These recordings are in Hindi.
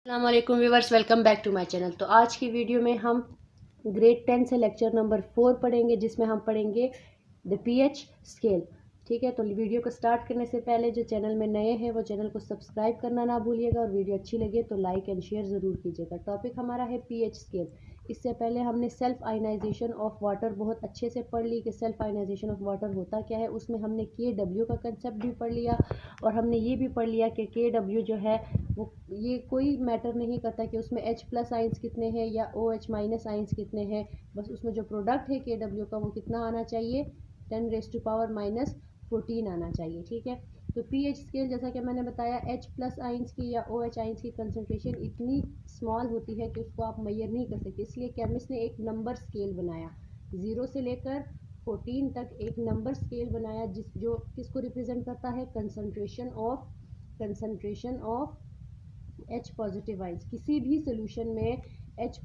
अस्सलामुअलैकुम viewers, welcome back to my channel. तो आज की वीडियो में हम ग्रेड 10 से लेक्चर नंबर 4 पढ़ेंगे, जिसमें हम पढ़ेंगे द पीएच स्केल। ठीक है, तो वीडियो को स्टार्ट करने से पहले जो चैनल में नए हैं वो चैनल को सब्सक्राइब करना ना भूलिएगा और वीडियो अच्छी लगे तो लाइक एंड शेयर ज़रूर कीजिएगा। टॉपिक हमारा है पीएच स्केल। इससे पहले हमने सेल्फ आयनाइजेशन ऑफ वाटर बहुत अच्छे से पढ़ ली कि सेल्फ आयनाइजेशन ऑफ वाटर होता क्या है। उसमें हमने KW का कंसेप्ट भी पढ़ लिया और हमने ये भी पढ़ लिया कि KW जो है वो ये कोई मैटर नहीं करता कि उसमें H+ आइंस कितने हैं या OH- आइंस कितने हैं। बस उसमें जो प्रोडक्ट है KW का वो कितना आना चाहिए, 10⁻⁻14 आना चाहिए। ठीक है, तो पीएच स्केल जैसा कि मैंने बताया H+ आइंस की या OH आइंस की कंसंट्रेशन इतनी स्मॉल होती है कि उसको आप मेजर नहीं कर सकते। इसलिए केमिस्ट ने एक नंबर स्केल बनाया, 0 से लेकर 14 तक एक नंबर स्केल बनाया जो किसको रिप्रेजेंट करता है, कंसंट्रेशन ऑफ H+ आइंस। किसी भी सोल्यूशन में H+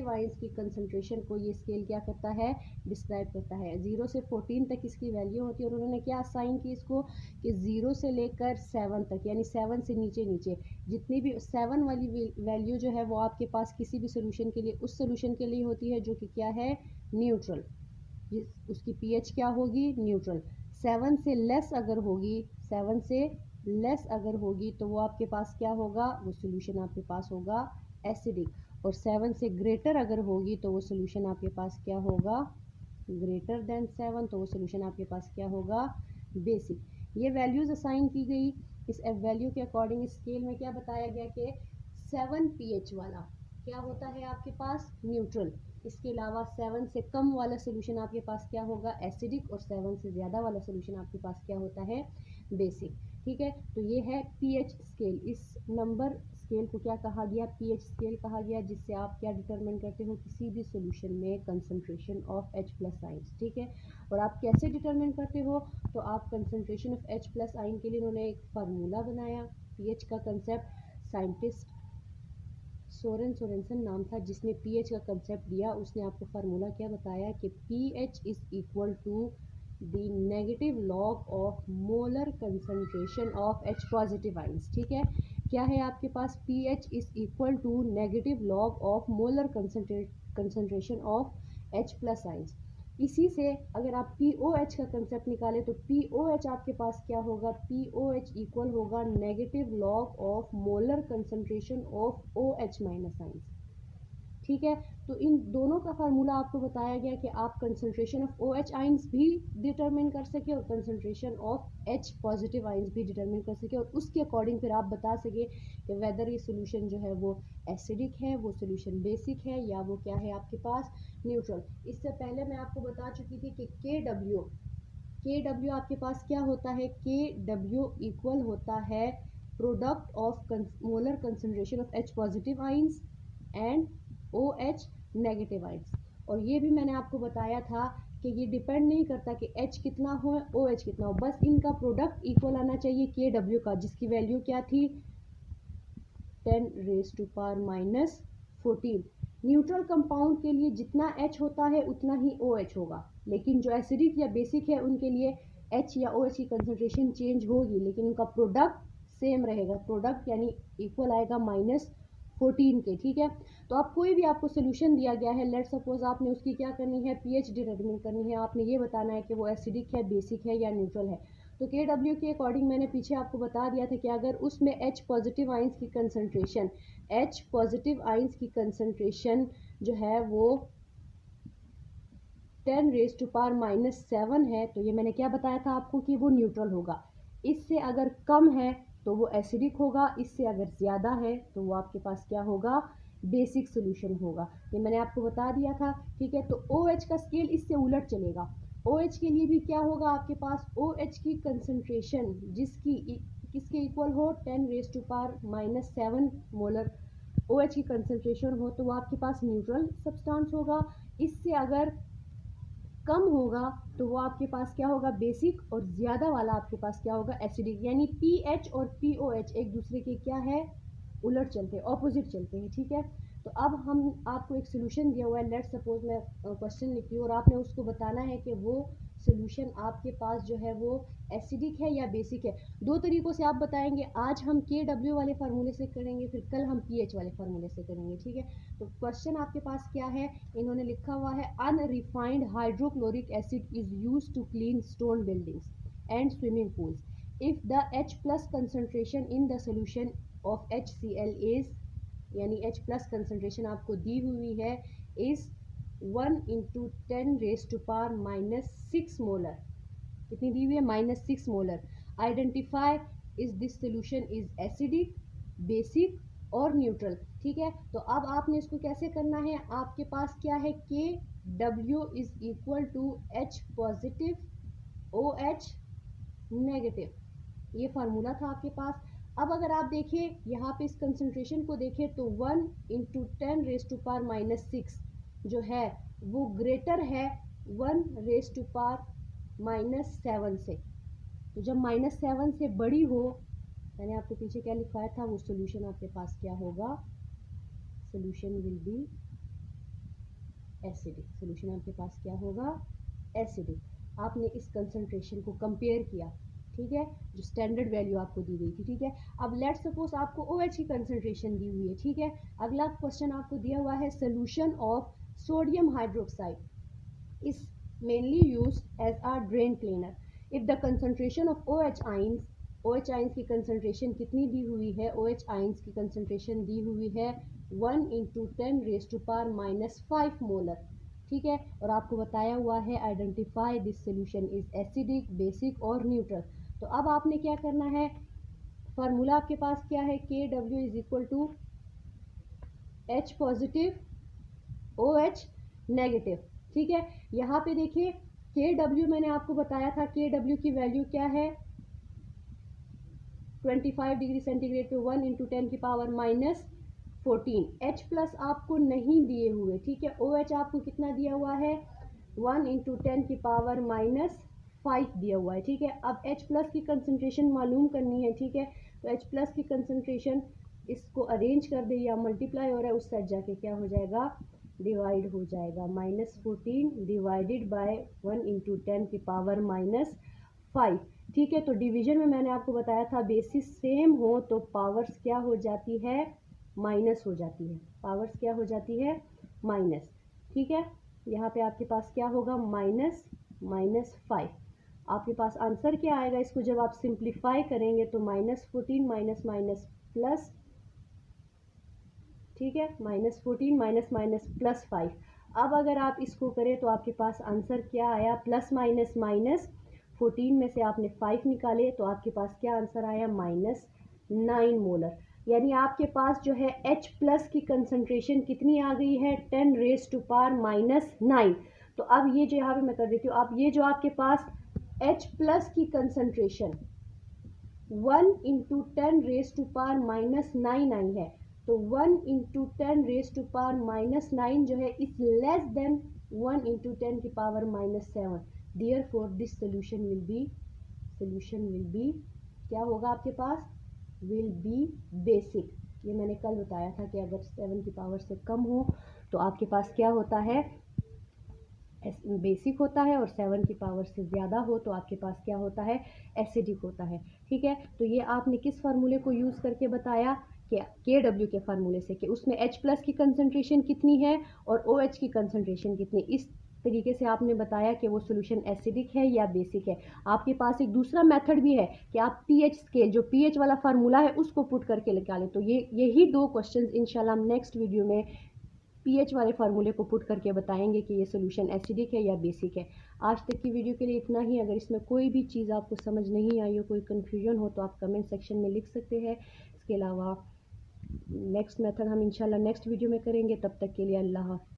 आइंस की कंसंट्रेशन को ये स्केल क्या करता है, डिस्क्राइब करता है। 0 से 14 तक इसकी वैल्यू होती है और उन्होंने क्या असाइन की इसको कि 0 से लेकर 7 तक, यानी 7 से नीचे नीचे जितनी भी 7 वाली वैल्यू जो है वो आपके पास किसी भी सोल्यूशन के लिए, उस सोल्यूशन के लिए होती है जो कि क्या है, न्यूट्रल। उसकी पीएच क्या होगी, न्यूट्रल। 7 से लेस अगर होगी, 7 से लेस अगर होगी तो वो आपके पास क्या होगा, वो सोल्यूशन आपके पास होगा एसिडिक। और 7 से ग्रेटर अगर होगी तो वो सोल्यूशन आपके पास क्या होगा, ग्रेटर देन 7, तो वो सोल्यूशन आपके पास क्या होगा, बेसिक। ये वैल्यूज असाइन की गई। इस वैल्यू के अकॉर्डिंग स्केल में क्या बताया गया कि 7 pH वाला क्या होता है आपके पास, न्यूट्रल। इसके अलावा 7 से कम वाला सोल्यूशन आपके पास क्या होगा, एसिडिक। और 7 से ज़्यादा वाला सोल्यूशन आपके पास क्या होता है, बेसिक। ठीक है, तो ये है पीएच स्केल। इस नंबर स्केल को क्या कहा गया, पीएच स्केल कहा गया, जिससे आप क्या डिटरमिन करते हो, किसी भी सोल्यूशन में कंसंट्रेशन ऑफ H+ आइंस। ठीक है, और आप कैसे डिटरमिन करते हो, तो आप कंसंट्रेशन ऑफ H+ आइन के लिए उन्होंने एक फार्मूला बनाया। पीएच का कंसेप्ट साइंटिस्ट सोरेनसन नाम था जिसने पीएच का कंसेप्ट दिया। उसने आपको फार्मूला क्या बताया कि pH is equal to the negative log of molar concentration of H+ ions. ठीक है, क्या है आपके पास, pH is equal to negative log of molar concentration of H+ ions. इसी से अगर आप POH का कंसेप्ट निकालें तो POH आपके पास क्या होगा, POH इक्वल होगा negative log of molar concentration of OH- ions. ठीक है, तो इन दोनों का फार्मूला आपको बताया गया कि आप कंसंट्रेशन ऑफ OH आइंस भी डिटरमिन कर सके और कंसंट्रेशन ऑफ H+ आइंस भी डिटरमिन कर सके और उसके अकॉर्डिंग फिर आप बता सके कि वेदर ये सोल्यूशन जो है वो एसिडिक है, वो सोल्यूशन बेसिक है, या वो क्या है आपके पास, न्यूट्रल। इससे पहले मैं आपको बता चुकी थी कि KW आपके पास क्या होता है, KW इक्वल होता है product of molar concentration of H+ ions and OH- ions. और ये भी मैंने आपको बताया था कि ये डिपेंड नहीं करता कि H कितना हो, OH कितना हो, बस इनका प्रोडक्ट इक्वल आना चाहिए KW का, जिसकी वैल्यू क्या थी, 10⁻⁻14। न्यूट्रल कंपाउंड के लिए जितना H होता है उतना ही OH होगा, लेकिन जो एसिडिक या बेसिक है उनके लिए H या OH की कंसंट्रेशन चेंज होगी लेकिन उनका प्रोडक्ट सेम रहेगा। प्रोडक्ट यानी इक्वल आएगा -14 के। ठीक है, तो आप कोई भी आपको सोल्यूशन दिया गया है, लेट सपोज आपने उसकी क्या करनी है, पीएच डिटरमिन करनी है। आपने ये बताना है कि वो एसिडिक है, बेसिक है या न्यूट्रल है। तो KW के अकॉर्डिंग मैंने पीछे आपको बता दिया था कि अगर उसमें H+ आइंस की कंसंट्रेशन, H+ आइंस की कंसंट्रेशन जो है वो 10⁻⁻7 है, तो ये मैंने क्या बताया था आपको कि वो न्यूट्रल होगा। इससे अगर कम है तो वो एसिडिक होगा, इससे अगर ज़्यादा है तो वो आपके पास क्या होगा, बेसिक सोल्यूशन होगा। ये मैंने आपको बता दिया था। ठीक है, तो OH का स्केल इससे उलट चलेगा। OH के लिए भी क्या होगा आपके पास, OH की कंसंट्रेशन जिसकी किसके इक्वल हो, 10⁻⁻7 मोलर OH की कंसंट्रेशन हो तो वो आपके पास न्यूट्रल सब्सटेंस होगा। इससे अगर कम होगा तो वो आपके पास क्या होगा, बेसिक। और ज़्यादा वाला आपके पास क्या होगा, एसिडिक। यानी पीएच और पीओएच एक दूसरे के क्या है, उलट चलते हैं, ऑपोजिट चलते हैं। ठीक है, तो अब हम आपको एक सोल्यूशन दिया हुआ है, लेट सपोज मैं क्वेश्चन लिखी हूँ और आपने उसको बताना है कि वो सोल्यूशन आपके पास जो है वो एसिडिक है या बेसिक है। दो तरीक़ों से आप बताएंगे, आज हम KW वाले फार्मूले से करेंगे, फिर कल हम pH वाले फार्मूले से करेंगे, ठीक है। तो क्वेश्चन आपके पास क्या है, इन्होंने लिखा हुआ है unrefined hydrochloric acid is use to clean stone buildings and swimming pools if the H+ concentration in the solution of HCl is, यानी H+ कंसनट्रेशन आपको दी हुई है इज़ 1 × 10⁻⁻6 मोलर। कितनी दी हुई है? -6 molar. Identify is this solution is acidic, basic और न्यूट्रल, ठीक है। तो अब आपने इसको कैसे करना है, आपके पास क्या है, KW is equal to H positive OH negative, ये फार्मूला था आपके पास। अब अगर आप देखिए यहाँ पे इस कंसंट्रेशन को देखें तो 1 × 10⁻⁻6 जो है वो ग्रेटर है 1⁻⁻7 से। तो जब -7 से बड़ी हो, मैंने आपको पीछे क्या लिखवाया था, वो सोल्यूशन आपके पास क्या होगा, solution will be acidic. Solution आपके पास क्या होगा, एसिडिक। आपने इस कंसंट्रेशन को कंपेयर किया, ठीक है, जो स्टैंडर्ड वैल्यू आपको दी गई थी, ठीक है। अब लेट्स सपोज आपको OH की कंसंट्रेशन दी हुई है, ठीक है। अगला क्वेश्चन आपको दिया हुआ है solution of sodium hydroxide is mainly used as a drain cleaner if the concentration of OH ions की कंसंट्रेशन कितनी दी हुई है, OH ions की कंसंट्रेशन दी हुई है 1 × 10⁻⁵ मोलर, ठीक है। और आपको बताया हुआ है identify this solution is acidic, basic और न्यूट्रल। तो अब आपने क्या करना है, फार्मूला आपके पास क्या है, KW is equal to H positive OH negative, ठीक है। यहाँ पे देखिए KW मैंने आपको बताया था, KW की वैल्यू क्या है, 25 डिग्री सेंटीग्रेड पे 1 × 10⁻⁻14। H+ आपको नहीं दिए हुए, ठीक है। OH आपको कितना दिया हुआ है, 1 × 10⁻⁵ दिया हुआ है, ठीक है। अब H+ की कंसंट्रेशन मालूम करनी है, ठीक है। तो H+ की कंसंट्रेशन, इसको अरेंज कर दे, या मल्टीप्लाई हो रहा है उस साइड जाके क्या हो जाएगा, डिवाइड हो जाएगा, -14 डिवाइडेड बाय 1 × 10⁻⁵, ठीक है। तो डिवीजन में मैंने आपको बताया था बेसिस सेम हो तो पावर्स क्या हो जाती है, माइनस हो जाती है, पावर्स क्या हो जाती है, माइनस, ठीक है। यहाँ पे आपके पास क्या होगा, -5। आपके पास आंसर क्या आएगा, इसको जब आप सिंप्लीफाई करेंगे तो -14 माइनस माइनस प्लस, ठीक है, -14 माइनस माइनस +5। अब अगर आप इसको करें तो आपके पास आंसर क्या आया, प्लस माइनस माइनस 14 में से आपने 5 निकाले तो आपके पास क्या आंसर आया, -9 मोलर। यानी आपके पास जो है H+ की कंसंट्रेशन कितनी आ गई है, 10⁻⁻9। तो अब ये जो यहाँ पे मैं कर देती हूँ, अब ये जो आपके पास H+ की कंसंट्रेशन 1 × 10⁻⁻9 आई है, तो 1 × 10⁻⁻9 जो है is less than 1 × 10⁻⁻7। Therefore this solution will be क्या होगा आपके पास, विल बी बेसिक। ये मैंने कल बताया था कि अगर 7 की पावर से कम हो तो आपके पास क्या होता है, बेसिक होता है, और 7 की पावर से ज़्यादा हो तो आपके पास क्या होता है, एसिडिक होता है, ठीक है। तो ये आपने किस फार्मूले को यूज़ करके बताया, कि KW के फार्मूले से, कि उसमें H+ की कंसंट्रेशन कितनी है और OH की कंसंट्रेशन कितनी, इस तरीके से आपने बताया कि वो सोल्यूशन एसिडिक है या बेसिक है। आपके पास एक दूसरा मेथड भी है कि आप pH स्केल, जो pH वाला फार्मूला है, उसको पुट करके निकालें। तो यही 2 क्वेश्चंस इंशाल्लाह हम नेक्स्ट वीडियो में pH वाले फार्मूले को पुट करके बताएंगे कि ये सोल्यूशन एसिडिक है या बेसिक है। आज तक की वीडियो के लिए इतना ही। अगर इसमें कोई भी चीज़ आपको समझ नहीं आई हो, कोई कन्फ्यूजन हो, तो आप कमेंट सेक्शन में लिख सकते हैं। इसके अलावा नेक्स्ट मेथड हम इंशाल्लाह नेक्स्ट वीडियो में करेंगे। तब तक के लिए अल्लाह हाफ़िज़।